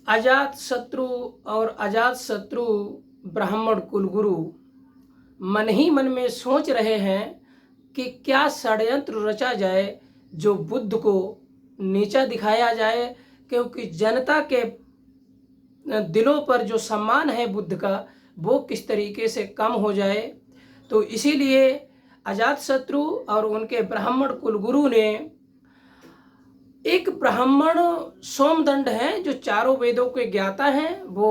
अजात शत्रु और अजात शत्रु ब्राह्मण कुलगुरु मन ही मन में सोच रहे हैं कि क्या षड्यंत्र रचा जाए जो बुद्ध को नीचा दिखाया जाए, क्योंकि जनता के दिलों पर जो सम्मान है बुद्ध का वो किस तरीके से कम हो जाए। तो इसीलिए अजातशत्रु और उनके ब्राह्मण कुलगुरु ने एक ब्राह्मण सोमदंड हैं जो चारों वेदों के ज्ञाता हैं, वो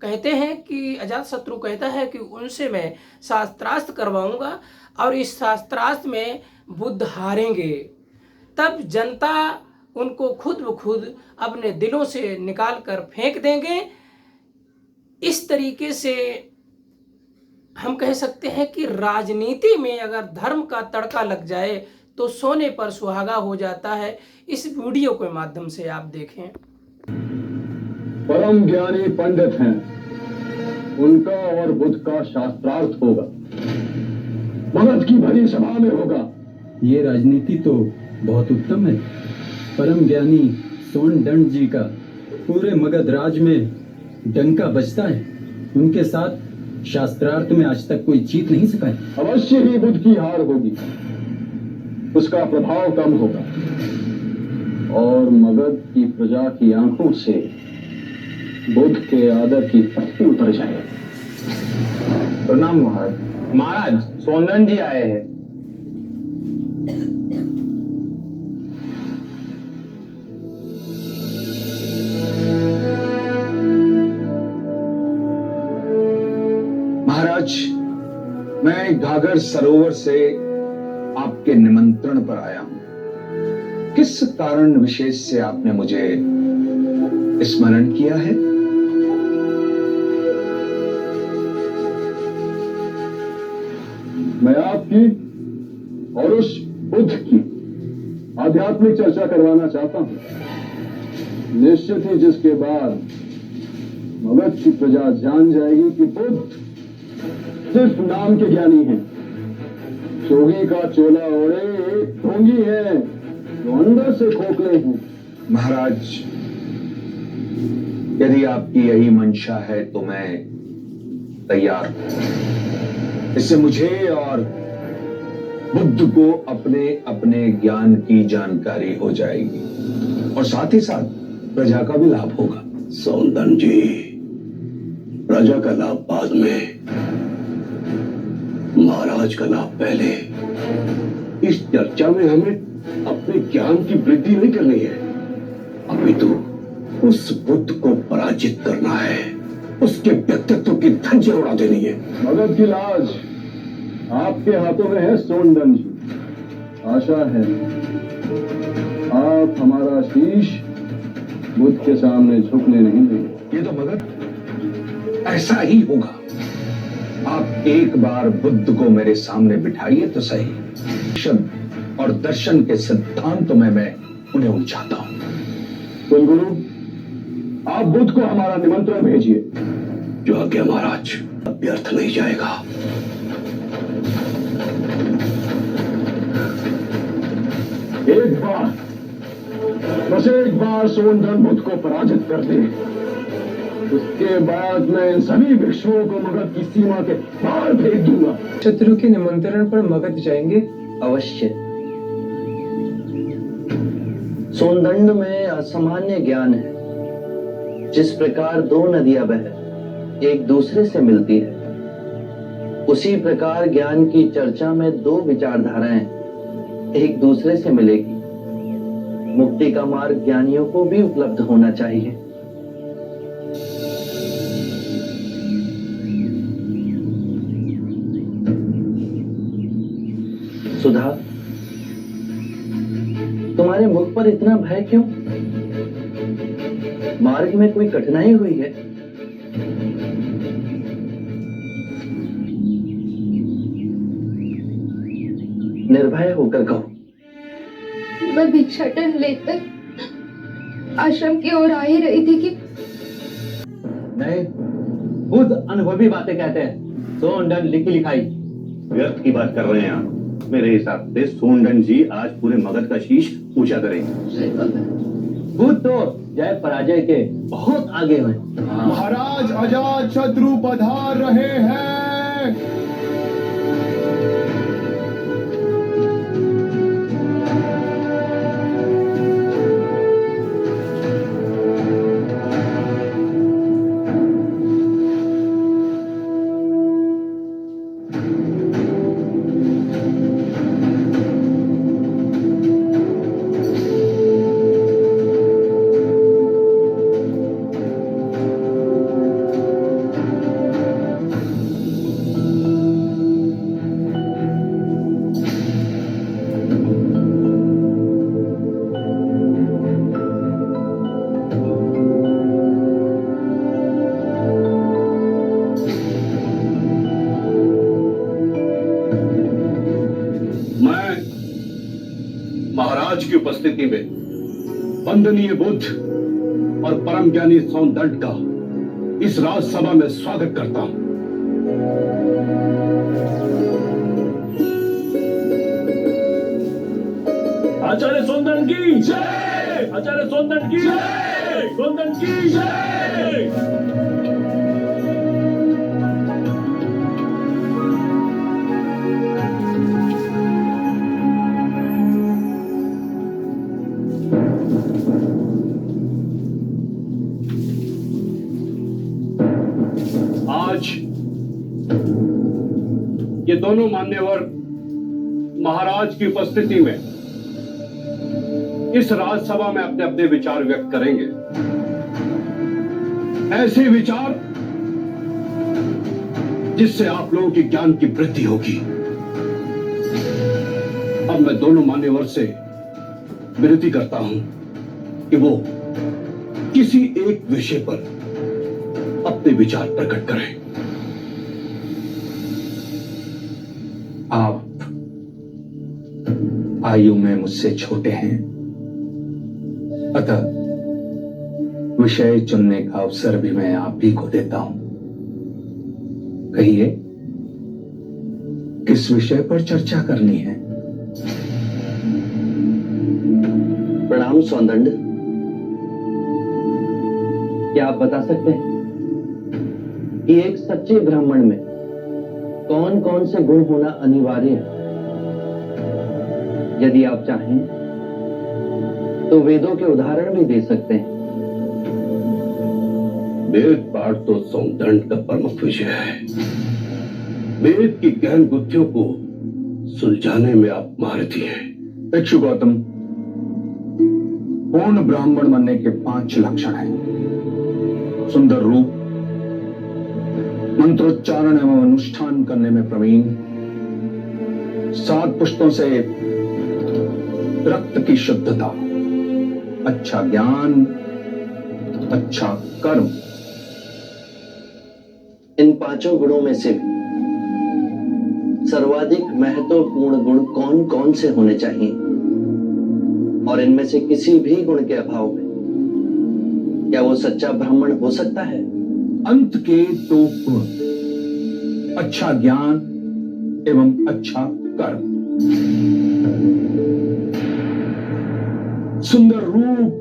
कहते हैं कि अजातशत्रु कहता है कि उनसे मैं शास्त्रास्त्र करवाऊंगा और इस शास्त्रास्त्र में बुद्ध हारेंगे, तब जनता उनको खुद ब खुद अपने दिलों से निकाल कर फेंक देंगे। इस तरीके से हम कह सकते हैं कि राजनीति में अगर धर्म का तड़का लग जाए तो सोने पर सुहागा हो जाता है। इस वीडियो के माध्यम से आप देखें। परम ज्ञानी पंडित हैं, उनका और बुद्ध का शास्त्रार्थ होगा, मगध की भरी सभा में होगा। ये राजनीति तो बहुत उत्तम है। परम ज्ञानी सोनदंड जी का पूरे मगध राज में डंका बजता है। उनके साथ शास्त्रार्थ में आज तक कोई जीत नहीं सका है। अवश्य ही बुद्ध की हार होगी, उसका प्रभाव कम होगा और मगध की प्रजा की आंखों से बुद्ध के आदर की पट्टी उतर जाएगी। प्रणाम महाराज। महाराज सोनदंड जी आए हैं। महाराज, मैं घाघर सरोवर से आपके निमंत्रण पर आया हूं। किस कारण विशेष से आपने मुझे स्मरण किया है? मैं आपकी और उस बुद्ध की आध्यात्मिक चर्चा करवाना चाहता हूं। निश्चित ही जिसके बाद मगध की प्रजा जान जाएगी कि बुद्ध सिर्फ नाम के ज्ञानी हैं, चोगी का चोला ओढ़े एक ढोंगी है जो अंदर से खोखले हैं। महाराज, यदि आपकी यही मंशा है तो मैं तैयार हूं। इससे मुझे और बुद्ध को अपने अपने ज्ञान की जानकारी हो जाएगी और साथ ही साथ प्रजा का भी लाभ होगा। सोनदंड जी, प्रजा का लाभ बाद में, महाराज का लाभ पहले। इस चर्चा में हमें अपने ज्ञान की वृद्धि नहीं करनी है, अभी तो उस बुद्ध को पराजित करना है, उसके व्यक्तित्व की धज्जियां उड़ा देनी है। मगध की लाज आपके हाथों में है सोनदंड जी। आशा है आप हमारा शीश बुद्ध के सामने झुकने नहीं देंगे। ये तो मगर ऐसा ही होगा। आप एक बार बुद्ध को मेरे सामने बिठाइए तो सही। दर्शन और दर्शन के सिद्धांत में मैं उन्हें उलझाता हूं। कुलगुरु, आप बुद्ध को हमारा निमंत्रण भेजिए। जो आज्ञा महाराज, व्यर्थ नहीं जाएगा। एक बार, बस एक बार सोनदंड बुद्ध को पराजित कर दे, उसके बाद मैं इन सभी भिक्षुओं को मगध की सीमा के बाहर भेज दूंगा। शत्रु के निमंत्रण पर मगध जाएंगे? अवश्य। सोनदंड में असामान्य ज्ञान है। जिस प्रकार दो नदियां बह एक दूसरे से मिलती है, उसी प्रकार ज्ञान की चर्चा में दो विचारधाराएं एक दूसरे से मिलेगी। मुक्ति का मार्ग ज्ञानियों को भी उपलब्ध होना चाहिए। सुधा, तुम्हारे मुख पर इतना भय क्यों? मार्ग में कोई कठिनाई हुई है? निर्भय होकर कहो। मैं भिक्षाटन लेकर आश्रम की ओर आ ही रही थी कि नहीं, बुद्ध अनुभवी बातें कहते हैं। सोनदंड लिखी लिखाई व्यर्थ की बात कर रहे हैं आप। मेरे हिसाब से सोनदंड जी आज पूरे मगध का शीश ऊंचा करेंगे। सही बात है। भूत तो जय पराजय के बहुत आगे हैं। महाराज अजात शत्रु पधार रहे हैं। महाराज की उपस्थिति में वंदनीय बुद्ध और परम ज्ञानी सौंदंड का इस राजसभा में स्वागत करता हूं। आचार्य सौंदंड की जय, आचार्य सौंदंड की जय, सौंदंड की जय। आज ये दोनों मान्यवर महाराज की उपस्थिति में इस राजसभा में अपने अपने विचार व्यक्त करेंगे। ऐसे विचार जिससे आप लोगों के ज्ञान की वृद्धि होगी। अब मैं दोनों मान्यवर से विनती करता हूं कि वो किसी एक विषय पर अपने विचार प्रकट करें। आप आयु में मुझसे छोटे हैं, अतः विषय चुनने का अवसर भी मैं आप ही को देता हूं। कहिए, किस विषय पर चर्चा करनी है? प्रणाम सौंदंड। क्या आप बता सकते हैं कि एक सच्चे ब्राह्मण में कौन कौन से गुण होना अनिवार्य है? यदि आप चाहें तो वेदों के उदाहरण भी दे सकते हैं। वेद पाठ तो सौंदंड का प्रमुख विषय है। वेद की गहन गुत्थियों को सुलझाने में आप महारथी हैं। भिक्षु गौतम, पूर्ण ब्राह्मण बनने के 5 लक्षण हैं। सुंदर रूप, मंत्रोच्चारण एवं अनुष्ठान करने में प्रवीण, 7 पुष्टों से रक्त की शुद्धता, अच्छा ज्ञान, अच्छा कर्म। इन 5 गुणों में से भी सर्वाधिक महत्वपूर्ण गुण कौन कौन से होने चाहिए? और इनमें से किसी भी गुण के अभाव में क्या वो सच्चा ब्राह्मण हो सकता है? अंत के 2 गुण, अच्छा ज्ञान एवं अच्छा कर्म। सुंदर रूप,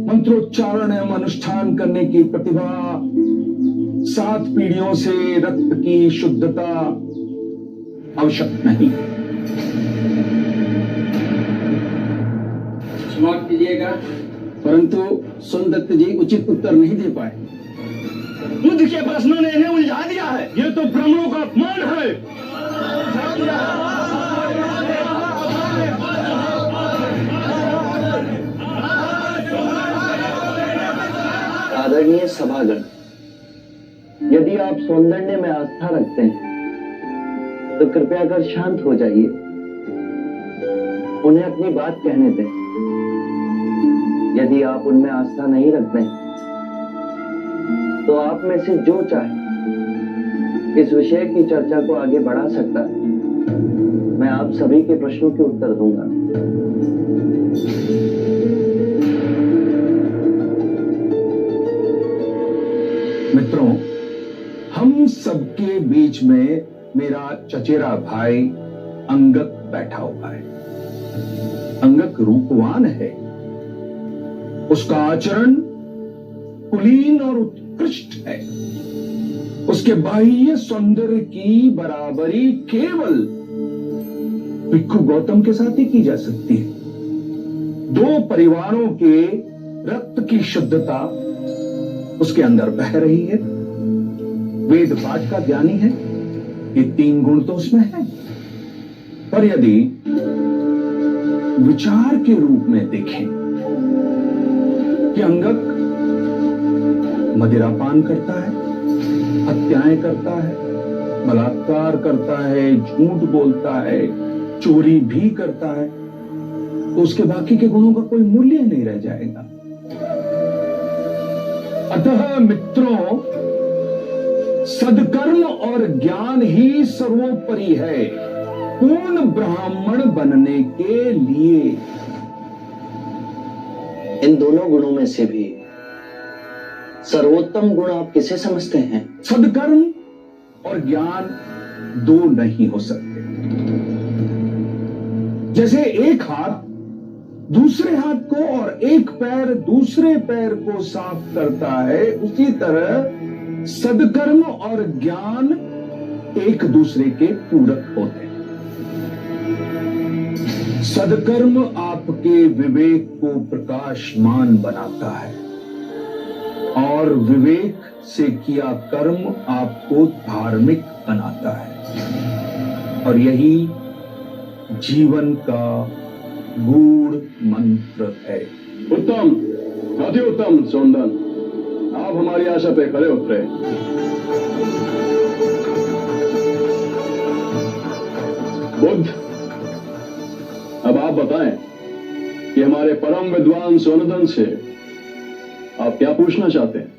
मंत्रोच्चारण एवं अनुष्ठान करने की प्रतिभा, 7 पीढ़ियों से रक्त की शुद्धता आवश्यक नहीं। समाप्त कीजिएगा। परंतु सोनदत्त जी उचित उत्तर नहीं दे पाए। बुद्ध के प्रश्नों ने इन्हें उलझा दिया है। ये तो ब्राह्मणों का अपमान है। आदरणीय सभागण, यदि आप सौंदर्य में आस्था रखते हैं तो कृपया कर शांत हो जाइए। उन्हें अपनी बात कहने दें। यदि आप उनमें आस्था नहीं रखते हैं तो आप में से जो चाहे इस विषय की चर्चा को आगे बढ़ा सकता है। मैं आप सभी के प्रश्नों के उत्तर दूंगा। मित्रों, हम सबके बीच में मेरा चचेरा भाई अंगक बैठा हुआ है। अंगक रूपवान है, उसका आचरण कुलीन और उत्कृष्ट है। उसके बाह्य सौंदर्य की बराबरी केवल भिक्षु गौतम के साथ ही की जा सकती है। दो परिवारों के रक्त की शुद्धता उसके अंदर बह रही है। वेद पाठ का ज्ञानी है, ये 3 गुण तो उसमें है। पर यदि विचार के रूप में देखें कि अंगक मदिरापान करता है, हत्याएं करता है, बलात्कार करता है, झूठ बोलता है, चोरी भी करता है, तो उसके बाकी के गुणों का कोई मूल्य नहीं रह जाएगा। अतः मित्रों, सदकर्म और ज्ञान ही सर्वोपरि है पूर्ण ब्राह्मण बनने के लिए। इन दोनों गुणों में से भी सर्वोत्तम गुण आप किसे समझते हैं? सदकर्म और ज्ञान दो नहीं हो सकते। जैसे एक हाथ दूसरे हाथ को और एक पैर दूसरे पैर को साफ करता है, उसी तरह सदकर्म और ज्ञान एक दूसरे के पूरक होते हैं। सदकर्म आपके विवेक को प्रकाशमान बनाता है और विवेक से किया कर्म आपको धार्मिक बनाता है, और यही जीवन का गूढ़ मंत्र है। उत्तम, अति उत्तम सोनदन, आप हमारी आशा पे खरे उतरे। बुद्ध, अब आप बताएं कि हमारे परम विद्वान सोनदन से आप क्या पूछना चाहते हैं?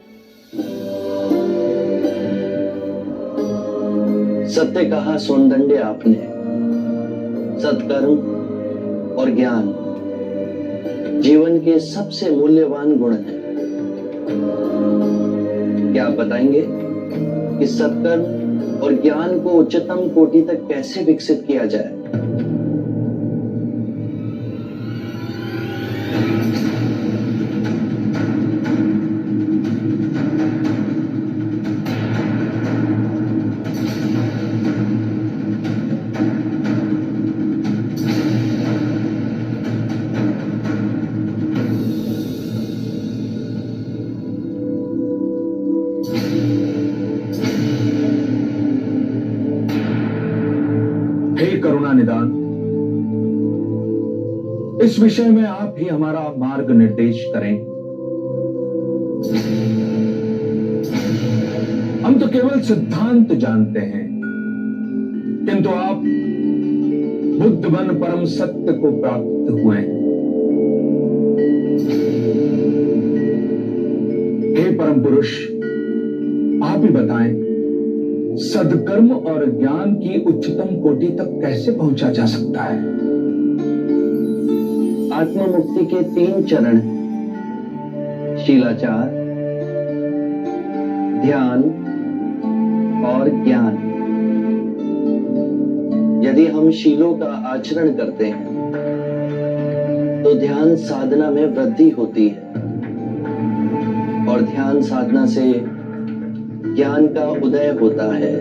सत्य कहा सोनदंडे आपने। सत्कर्म और ज्ञान जीवन के सबसे मूल्यवान गुण हैं। क्या आप बताएंगे कि सत्कर्म और ज्ञान को उच्चतम कोटि तक कैसे विकसित किया जाए? करुणा निदान, इस विषय में आप ही हमारा मार्ग निर्देश करें। हम तो केवल सिद्धांत जानते हैं, किंतु आप बुद्ध बन परम सत्य को प्राप्त हुए हैं। हे परम पुरुष, आप ही बताएं, सदकर्म और ज्ञान की उच्चतम कोटि तक कैसे पहुंचा जा सकता है? आत्म मुक्ति के 3 चरण हैं: शीलाचार, ध्यान और ज्ञान। यदि हम शीलों का आचरण करते हैं तो ध्यान साधना में वृद्धि होती है, और ध्यान साधना से ज्ञान का उदय होता है,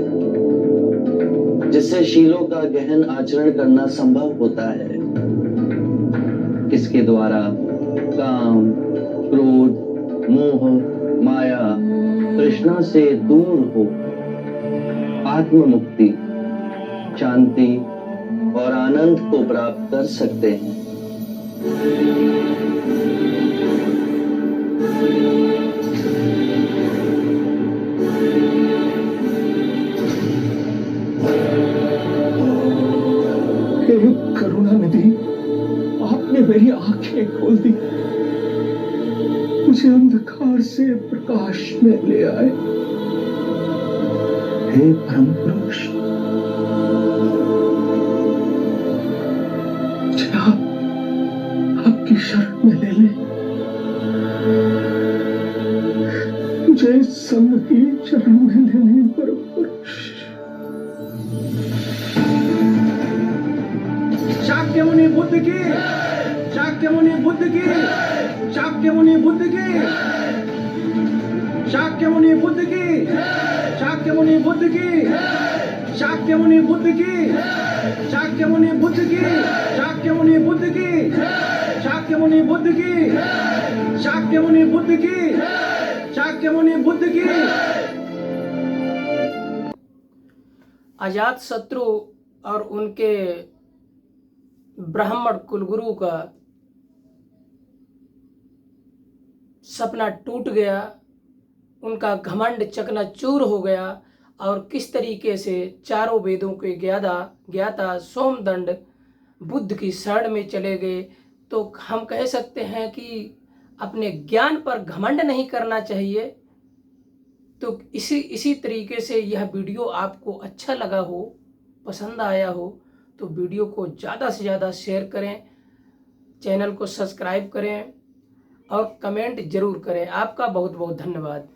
जिससे शीलों का गहन आचरण करना संभव होता है। इसके द्वारा काम, क्रोध, मोह, माया, तृष्णा से दूर हो आत्म मुक्ति, शांति और आनंद को प्राप्त कर सकते हैं। करुणा निधि, आपने मेरी आंखें खोल दी, मुझे अंधकार से प्रकाश में ले आए। हे परम पुरुष, मुझे आपकी शरण में ले लें। मुझे संग की शरण में ले लें परम पुरुष। शाक्य मुनि बुद्ध की, शाक्य मुनि बुद्ध की, शाक्य मुनि बुद्ध की, शाक्य मुनि बुद्ध की, शाक्य मुनि बुद्ध की, शाक्य मुनि बुद्ध की, शाक्य मुनि बुद्ध की, शाक्य मुनि बुद्ध की, शाक्य मुनि बुद्ध की, शाक्य मुनि बुद्ध की, शाक्य मुनि बुद्ध की। अजात शत्रु और उनके ब्राह्मण कुलगुरु का सपना टूट गया, उनका घमंड चकनाचूर हो गया और किस तरीके से चारों वेदों के ज्ञाता सोमदंड बुद्ध की शरण में चले गए। तो हम कह सकते हैं कि अपने ज्ञान पर घमंड नहीं करना चाहिए। तो इसी तरीके से यह वीडियो आपको अच्छा लगा हो, पसंद आया हो, तो वीडियो को ज़्यादा से ज़्यादा शेयर करें, चैनल को सब्सक्राइब करें और कमेंट ज़रूर करें। आपका बहुत बहुत धन्यवाद।